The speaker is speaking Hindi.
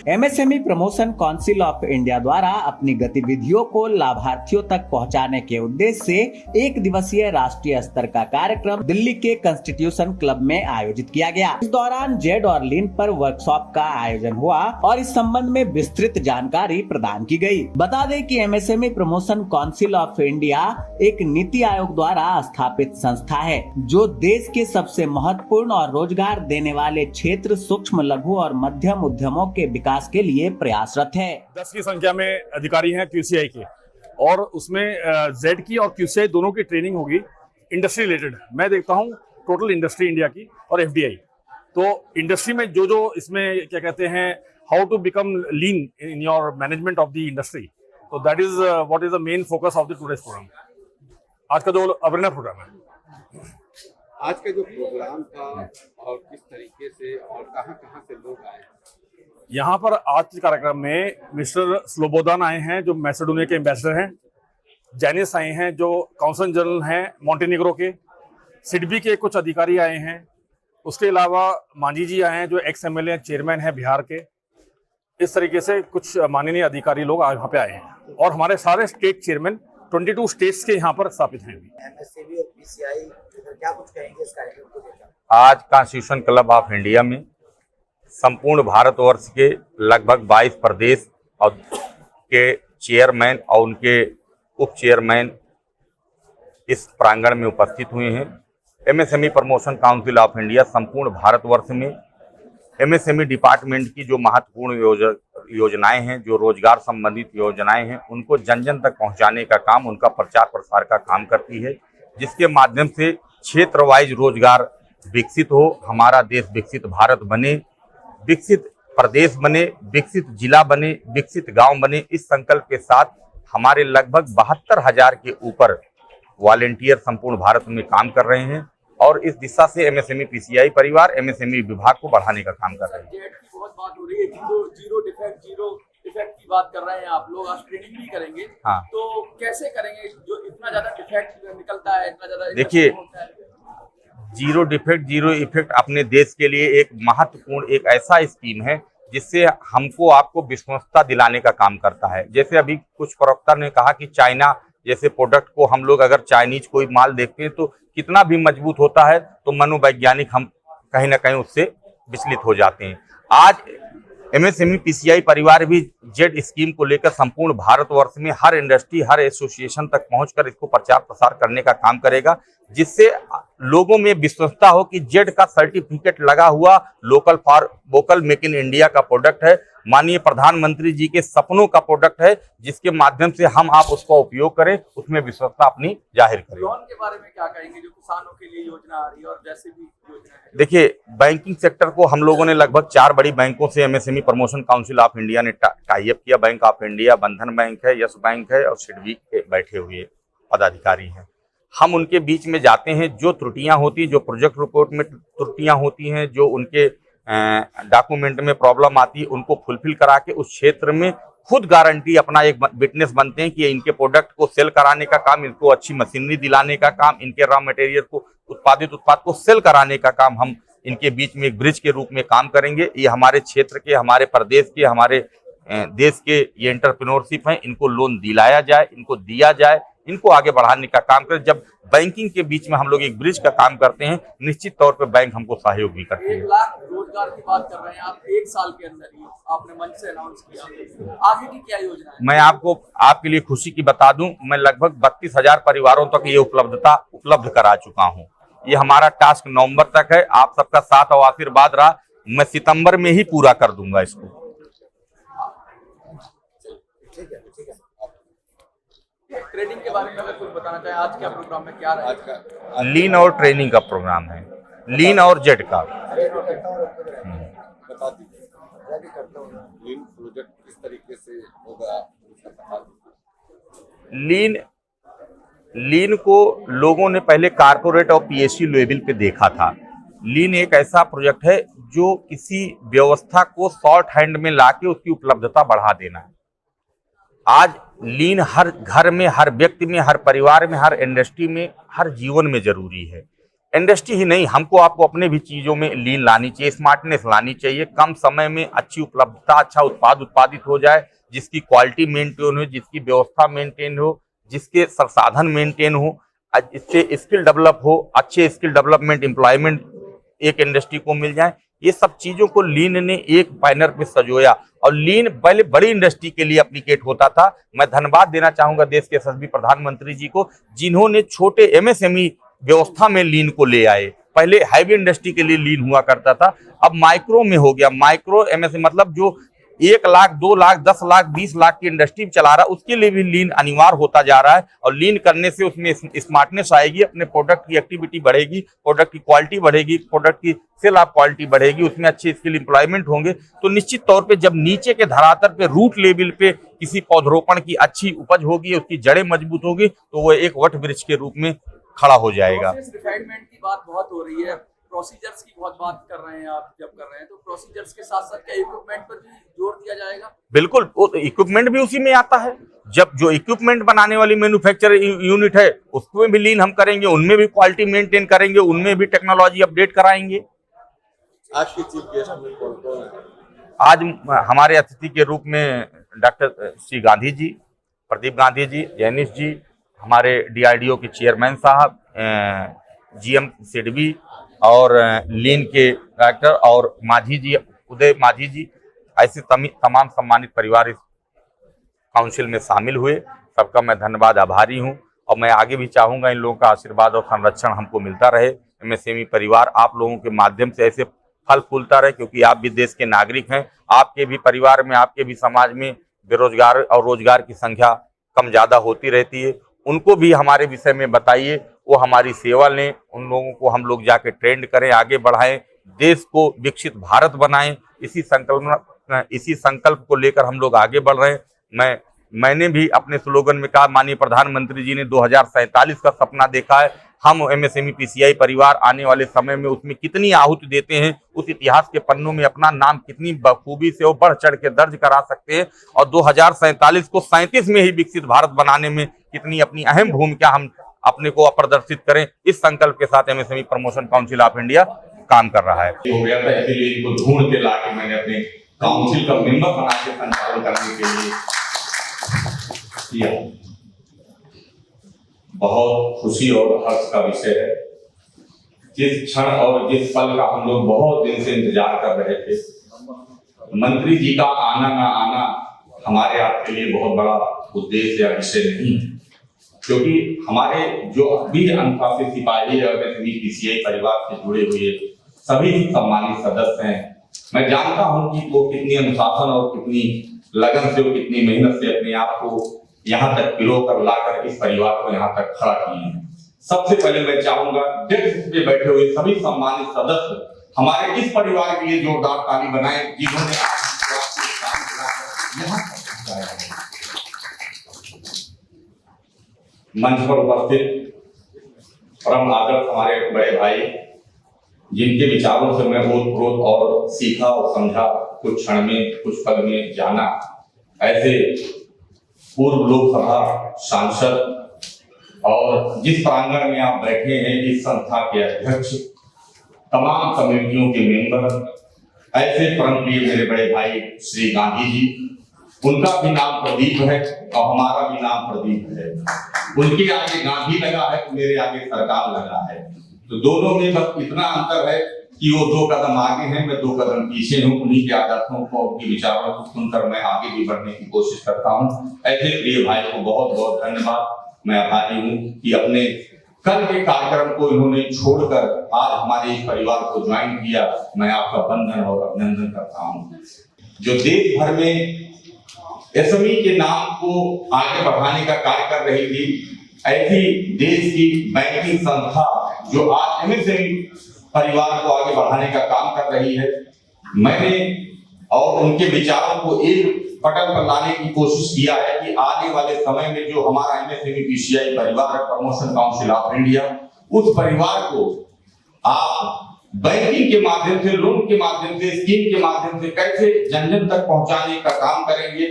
MSME promotion council of India द्वारा अपनी गतिविधियों को लाभार्थियों तक पहुंचाने के उद्देश्य से एक दिवसीय राष्ट्रीय स्तर का कार्यक्रम दिल्ली के कॉन्स्टिट्यूशन क्लब में आयोजित किया गया। इस दौरान जेड और लीन पर वर्कशॉप का आयोजन हुआ और इस संबंध में विस्तृत जानकारी प्रदान की गई। बता दें कि MSME promotion council of India एक नीति आयोग द्वारा स्थापित संस्था है जो देश के सबसे महत्वपूर्ण और रोजगार देने वाले क्षेत्र सूक्ष्म, लघु और मध्यम उद्यमों के विकास के लिए प्रयासरत है। 10 की संख्या में अधिकारी हैं QCI के, और उसमें जेड की और QCI दोनों की ट्रेनिंग होगी इंडस्ट्री रिलेटेड। मैं देखता हूँ टोटल इंडस्ट्री इंडिया की और FDI, तो इंडस्ट्री में जो इसमें क्या कहते हैं, how to become lean in your management of the industry, तो that is what is the main focus of the today's program, आज का जो अवेयरनेस प्रोग्राम है। आज का जो प्रोग्राम था और किस तरीके से और कहां से लोग आए? यहाँ पर आज के कार्यक्रम में मिस्टर स्लोबोदान आए हैं जो मैसेडोनिया के एम्बेसडर हैं, जैनिस आए हैं जो काउंसल जनरल हैं मॉन्टेनिग्रो के, सिडबी के कुछ अधिकारी आए हैं, उसके अलावा मांझी जी आए हैं जो एक्स MLA चेयरमैन हैं बिहार के। इस तरीके से कुछ माननीय अधिकारी लोग यहाँ पे आए हैं और हमारे सारे स्टेट चेयरमैन 22 स्टेट्स के यहाँ पर स्थापित हैं। एमएसएमई और PCI क्या कुछ कहेंगे इस कार्यक्रम को लेकर? आज कॉन्स्टिट्यूशन क्लब ऑफ इंडिया में संपूर्ण भारतवर्ष के लगभग 22 प्रदेश और के चेयरमैन और उनके उप चेयरमैन इस प्रांगण में उपस्थित हुए हैं। MSME promotion council of India संपूर्ण भारतवर्ष में एमएसएमई डिपार्टमेंट की जो महत्वपूर्ण योजनाएं हैं, जो रोजगार संबंधित योजनाएं हैं, उनको जन जन तक पहुंचाने का काम, उनका प्रचार प्रसार का काम करती है, जिसके माध्यम से क्षेत्र वाइज रोजगार विकसित हो, हमारा देश विकसित भारत बने, विकसित प्रदेश बने, विकसित जिला बने, विकसित गांव बने। इस संकल्प के साथ हमारे लगभग 72,000 के ऊपर वॉलेंटियर संपूर्ण भारत में काम कर रहे हैं और इस दिशा से एमएसएमई PCI परिवार एमएसएमई विभाग को बढ़ाने का काम कर रहे हैं। जेड की बहुत बात हो रही है, जीरो डिफेक्ट की बात कर रहे हैं आप लोग, आज ट्रेनिंग भी करेंगे। हाँ, तो कैसे करेंगे जो इतना ज्यादा डिफेक्ट निकलता है, इतना ज्यादा? देखिए, जीरो डिफेक्ट जीरो इफेक्ट अपने देश के लिए एक महत्वपूर्ण एक ऐसा स्कीम है जिससे हमको आपको विश्वसनीयता दिलाने का काम करता है। जैसे अभी कुछ प्रवक्ता ने कहा कि चाइना जैसे प्रोडक्ट को हम लोग अगर चाइनीज कोई माल देखते हैं तो कितना भी मजबूत होता है तो मनोवैज्ञानिक हम कहीं ना कहीं उससे विचलित हो जाते हैं। आज एमएसएमई PCI परिवार भी जेड स्कीम को लेकर संपूर्ण भारतवर्ष में हर इंडस्ट्री, हर एसोसिएशन तक पहुंचकर इसको प्रचार प्रसार करने का काम करेगा, जिससे लोगों में विश्वसनीयता हो कि जेड का सर्टिफिकेट लगा हुआ local for vocal make in India का प्रोडक्ट है, माननीय प्रधानमंत्री जी के सपनों का प्रोडक्ट है, जिसके माध्यम से हम आप उसका उपयोग करें, उसमें विश्वसनीयता अपनी जाहिर करें। लोन के बारे में क्या कहेंगे जो किसानों के लिए योजना आ रही है और जैसे भी योजना है? देखिए, बैंकिंग सेक्टर को हम लोगों ने लगभग 4 बड़ी बैंकों से MSME promotion council of India ने टाई अप किया। बैंक ऑफ इंडिया, बंधन बैंक है, यस बैंक है और सिडबी के बैठे हुए पदाधिकारी हैं। हम उनके बीच में जाते हैं, जो त्रुटियां होती, जो प्रोजेक्ट रिपोर्ट में त्रुटियां होती हैं, जो उनके डॉक्यूमेंट में प्रॉब्लम आती है, उनको फुलफिल करा के उस क्षेत्र में खुद गारंटी अपना एक विटनेस बनते हैं कि इनके प्रोडक्ट को सेल कराने का काम, इनको अच्छी मशीनरी दिलाने का काम, इनके रॉ मटेरियल को उत्पाद को सेल कराने का काम हम इनके बीच में एक ब्रिज के रूप में काम करेंगे। ये हमारे क्षेत्र के, हमारे प्रदेश के, हमारे देश के ये एंटरप्रेन्योरशिप हैं, इनको लोन दिलाया जाए, इनको दिया जाए, इनको आगे बढ़ाने का काम करें। जब बैंकिंग के बीच में हम लोग एक ब्रिज का काम करते हैं, निश्चित तौर पे बैंक हमको सहयोग भी करते हैं। 1 लाख रोजगार की बात कर रहे हैं आप, 1 साल के अंदर ही आपने मंच से अनाउंस किया, आगे की क्या योजना है? मैं आपको आपके लिए खुशी की बता दूं, मैं लगभग 32,000 परिवारों तक ये उपलब्ध करा चुका हूं। ये हमारा टास्क नवंबर तक है, आप सबका साथ और आशीर्वाद रहा, मैं सितंबर में ही पूरा कर दूंगा इसको। ट्रेनिंग के बारे में अगर कुछ बताना चाहें, आज क्या प्रोग्राम में क्या रहेगा? लीन और ट्रेनिंग का प्रोग्राम है, लीन और जेड का। बता दीजिए लीन प्रोजेक्ट किस तरीके से होगा? लीन को लोगों ने पहले कारपोरेट और PSU लेवल पे देखा था। लीन एक ऐसा प्रोजेक्ट है जो किसी व्यवस्था को शॉर्ट हैंड में लाके उसकी उपलब्धता बढ़ा देना है। आज लीन हर घर में, हर व्यक्ति में, हर परिवार में, हर इंडस्ट्री में, हर जीवन में जरूरी है। इंडस्ट्री ही नहीं, हमको आपको अपने भी चीजों में लीन लानी चाहिए, स्मार्टनेस लानी चाहिए। कम समय में अच्छी उपलब्धता, अच्छा उत्पाद उत्पादित हो जाए, जिसकी क्वालिटी मेंटेन हो, जिसकी व्यवस्था मेंटेन हो, जिसके संसाधन मेंटेन हो, इससे स्किल डेवलप हो, अच्छे स्किल डेवलपमेंट एम्प्लॉयमेंट एक इंडस्ट्री को मिल जाए। ये सब चीजों को लीन ने एक बैनर पे सजोया और लीन पहले बड़ी इंडस्ट्री के लिए एप्लीकेट होता था। मैं धन्यवाद देना चाहूंगा देश के यशस्वी प्रधानमंत्री जी को, जिन्होंने छोटे एमएसएमई व्यवस्था में लीन को ले आए। पहले हैवी इंडस्ट्री के लिए लीन हुआ करता था, अब माइक्रो में हो गया। माइक्रो एमएसएमई मतलब जो 1 लाख, 2 लाख, 10 लाख, 20 लाख की इंडस्ट्री चला रहा है, उसके लिए भी लीन अनिवार्य होता जा रहा है। और लीन करने से उसमें स्मार्टनेस आएगी, अपने प्रोडक्ट की एक्टिविटी बढ़ेगी, प्रोडक्ट की क्वालिटी बढ़ेगी, प्रोडक्ट की सेल ऑफ क्वालिटी बढ़ेगी, उसमें अच्छे स्किल एम्प्लॉयमेंट होंगे। तो निश्चित तौर पे जब नीचे के धरातल पे, रूट लेवल पे किसी पौधरोपण की अच्छी उपज होगी, उसकी जड़ें मजबूत होगी, तो वो एक वट वृक्ष के रूप में खड़ा हो जाएगा। रिफाइनमेंट की बात बहुत हो रही है, प्रोसीजर्स की बहुत बात कर रहे हैं आप, जब कर रहे हैं तो प्रोसीजर्स के साथ साथ क्या इक्विपमेंट पर भी जोर दिया जाएगा? बिल्कुल, वो इक्विपमेंट भी उसी में आता है। जब जो इक्विपमेंट बनाने वाली मैन्युफैक्चरिंग यूनिट है, उसमें भी लीन हम करेंगे, उनमें भी क्वालिटी मेंटेन करेंगे, उनमें भी टेक्नोलॉजी अपडेट कराएंगे। आज के चीफ गेस्ट में कौन कौन है? आज हमारे अतिथि के रूप में डॉक्टर श्री गांधी जी, प्रदीप गांधी जी, जैनिश जी, हमारे DRDO के चेयरमैन साहब, GM सिडबी और लीन के डायरेक्टर और माझी जी, उदय माझी जी, ऐसे तमाम सम्मानित परिवार इस काउंसिल में शामिल हुए। सबका मैं धन्यवाद आभारी हूं और मैं आगे भी चाहूंगा इन लोगों का आशीर्वाद और संरक्षण हमको मिलता रहे। MSME परिवार आप लोगों के माध्यम से ऐसे फल फूलता रहे, क्योंकि आप भी देश के नागरिक हैं। आपके भी परिवार में, आपके भी समाज में बेरोजगार और रोजगार की संख्या कम ज्यादा होती रहती है। उनको भी हमारे विषय में बताइए, वो हमारी सेवा लें, उन लोगों को हम लोग जाके ट्रेंड करें, आगे बढ़ाएं, देश को विकसित भारत बनाएं। इसी संकल्प को लेकर हम लोग आगे बढ़ रहे हैं। मैंने भी अपने स्लोगन में कहा, माननीय प्रधानमंत्री जी ने 2047 का सपना देखा है। हम MSME PCI परिवार आने वाले समय में उसमें कितनी आहुति देते हैं, उस इतिहास के पन्नों में अपना नाम कितनी बखूबी से वो बढ़ चढ़ के दर्ज करा सकते हैं, और 2047 को 37 में ही विकसित भारत बनाने में कितनी अपनी अहम भूमिका हम अपने को प्रदर्शित करें। इस संकल्प के साथ MSME promotion council of India काम कर रहा है। हो गया था, इसीलिए इनको ढूंढ के लाके मैंने अपने काउंसिल का मेंबर बना के संचालन करने के लिए किया। बहुत खुशी और हर्ष का विषय है। जिस क्षण और जिस पल का हम लोग बहुत दिन से इंतजार कर रहे थे, मंत्री जी का आना ना आना हमारे आपके लिए बहुत बड़ा उद्देश्य या विषय नहीं है, क्योंकि हमारे जो अभी अनुशासित सिपाही और MSME PCI परिवार से जुड़े हुए सभी सम्मानित सदस्य हैं। मैं जानता हूं कि वो कितनी अनुशासन और कितनी लगन से और कितनी मेहनत से अपने आप को यहाँ तक पिरो कर लाकर इस परिवार को यहाँ तक खड़ा किए हैं। सबसे पहले मैं चाहूंगा डेस्क पे बैठे हुए सभी सम्मानित सदस्य हमारे इस परिवार के लिए जोरदार ताली बनाएं, जिन्होंने यहाँ तक पहुंचाया है। मंच पर उपस्थित परम आदर्श हमारे बड़े भाई, जिनके विचारों से मैं ओतप्रोत और सीखा और समझा, कुछ क्षण में, कुछ पल में जाना, ऐसे पूर्व लोकसभा सांसद और जिस प्रांगण में आप बैठे हैं इस संस्था के अध्यक्ष, तमाम कमेटियों के मेंबर, ऐसे परम प्रिय मेरे बड़े भाई श्री गांधी जी, उनका भी नाम प्रदीप है और हमारा भी नाम प्रदीप है। उनके आगे गांधी लगा है तो मेरे आगे सरकार लगा है, तो दोनों में बस इतना अंतर है कि वो 2 कदम आगे हैं, मैं 2 कदम पीछे हूँ। उन्हीं के आदर्शों को, उनके विचारों को सुनकर मैं आगे भी बढ़ने की कोशिश करता हूँ। ऐसे प्रिय भाई को बहुत बहुत धन्यवाद। मैं आभारी हूँ कि अपने कल के कार्यक्रम को इन्होंने छोड़कर आज हमारे इस परिवार को ज्वाइन किया। मैं आपका वंदन और अभिनंदन करता हूँ। जो देश भर में MSME के नाम को आगे बढ़ाने का कार्य कर रही थी, ऐसी देश की बैंकिंग संस्था जो आज MSME परिवार को आगे बढ़ाने का काम कर रही है, मैंने और उनके विचारों को एक पटल पर लाने की कोशिश किया है कि आने वाले समय में जो हमारा MSME PCI परिवार है, प्रमोशन काउंसिल ऑफ इंडिया, उस परिवार को आप बैंकिंग के माध्यम से, लोन के माध्यम से, स्कीम के माध्यम से कैसे जन जन तक पहुंचाने का काम करेंगे।